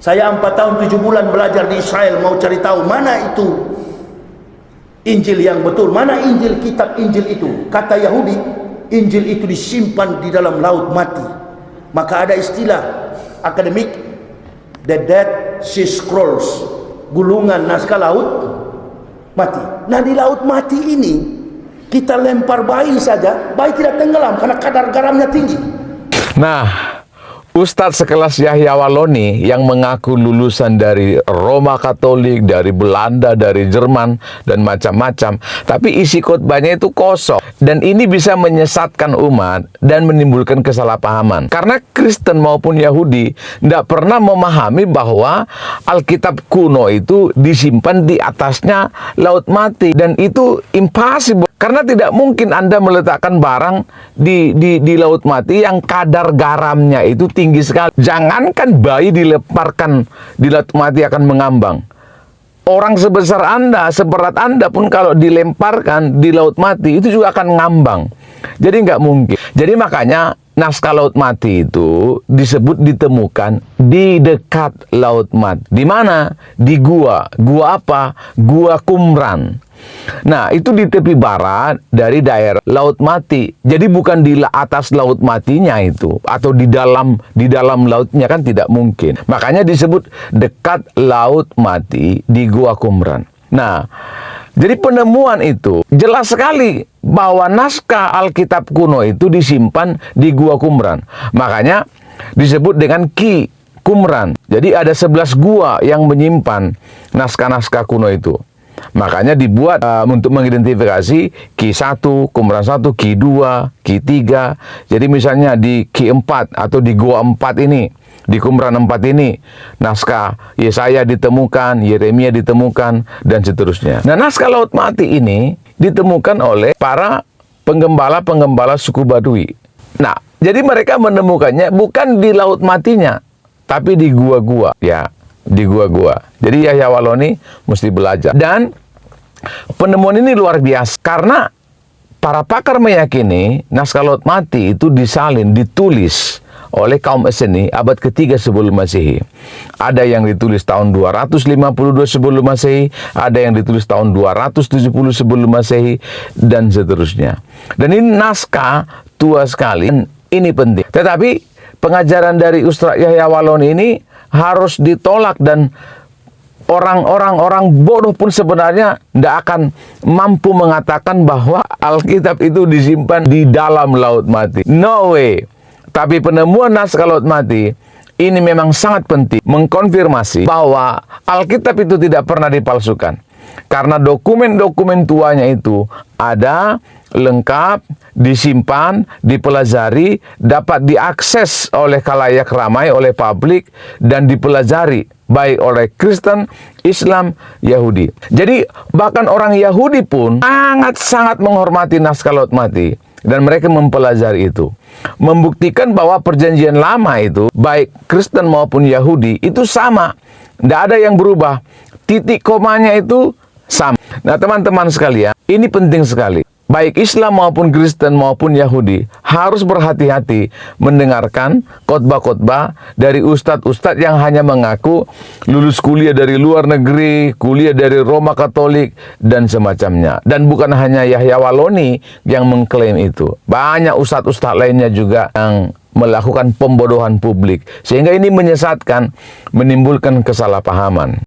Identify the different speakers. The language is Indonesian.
Speaker 1: Saya 4 tahun 7 bulan belajar di Israel, mau cari tahu mana itu Injil yang betul, mana Injil, kitab Injil itu. Kata Yahudi, Injil itu disimpan di dalam laut mati. Maka ada istilah akademik, the Dead Sea Scrolls, gulungan naskah laut mati. Nah, di laut mati ini kita lempar bayi saja, bayi tidak tenggelam karena kadar garamnya tinggi.
Speaker 2: Nah, Ustadz sekelas Yahya Waloni yang mengaku lulusan dari Roma Katolik, dari Belanda, dari Jerman, dan macam-macam, tapi isi khotbahnya itu kosong. Dan ini bisa menyesatkan umat dan menimbulkan kesalahpahaman. Karena Kristen maupun Yahudi tidak pernah memahami bahwa Alkitab kuno itu disimpan di atasnya laut mati. Dan itu impossible. Karena tidak mungkin Anda meletakkan barang di laut mati yang kadar garamnya itu tinggi sekali. Jangankan bayi dilemparkan di laut mati akan mengambang. Orang sebesar Anda, seberat Anda pun kalau dilemparkan di laut mati itu juga akan ngambang. Jadi nggak mungkin. Jadi makanya naskah laut mati itu disebut ditemukan di dekat laut mati. Di mana? Di gua. Gua apa? Gua Qumran. Nah, itu di tepi barat dari daerah Laut Mati. Jadi bukan di atas laut matinya itu, atau di dalam lautnya, kan tidak mungkin. Makanya disebut dekat Laut Mati di Gua Qumran. Nah, jadi penemuan itu jelas sekali bahwa naskah Alkitab kuno itu disimpan di Gua Qumran. Makanya disebut dengan Ki Qumran. Jadi ada 11 gua yang menyimpan naskah-naskah kuno itu. Makanya dibuat untuk mengidentifikasi Ki 1, Qumran 1, Ki 2, Ki 3. Jadi misalnya di Ki 4 atau di Gua 4 ini, di Qumran 4 ini, naskah Yesaya ditemukan, Yeremia ditemukan, dan seterusnya. Nah, naskah laut mati ini ditemukan oleh para penggembala-penggembala suku Badui. Nah, jadi mereka menemukannya bukan di laut matinya, tapi di gua-gua, ya. Di gua-gua. Jadi Yahya Waloni mesti belajar. Dan penemuan ini luar biasa karena para pakar meyakini naskah laut mati itu disalin, ditulis oleh kaum Esseni abad ketiga sebelum Masehi. Ada yang ditulis tahun 252 sebelum Masehi, ada yang ditulis tahun 270 sebelum Masehi, dan seterusnya. Dan ini naskah tua sekali. Ini penting. Tetapi pengajaran dari Ustaz Yahya Waloni ini harus ditolak, dan orang bodoh pun sebenarnya tidak akan mampu mengatakan bahwa Alkitab itu disimpan di dalam laut mati. No way. Tapi penemuan naskah laut mati ini memang sangat penting mengkonfirmasi bahwa Alkitab itu tidak pernah dipalsukan. Karena dokumen-dokumen tuanya itu ada, lengkap, disimpan, dipelajari, dapat diakses oleh khalayak ramai, oleh publik, dan dipelajari baik oleh Kristen, Islam, Yahudi. Jadi bahkan orang Yahudi pun sangat-sangat menghormati naskah laut mati, dan mereka mempelajari itu. Membuktikan bahwa perjanjian lama itu, baik Kristen maupun Yahudi, itu sama. Tidak ada yang berubah. Titik komanya itu sama. Nah, teman-teman sekalian, ini penting sekali. Baik Islam maupun Kristen maupun Yahudi harus berhati-hati mendengarkan khotbah-khotbah dari ustadz-ustadz yang hanya mengaku lulus kuliah dari luar negeri, kuliah dari Roma Katolik, dan semacamnya. Dan bukan hanya Yahya Waloni yang mengklaim itu. Banyak ustadz-ustadz lainnya juga yang melakukan pembodohan publik. Sehingga ini menyesatkan, menimbulkan kesalahpahaman.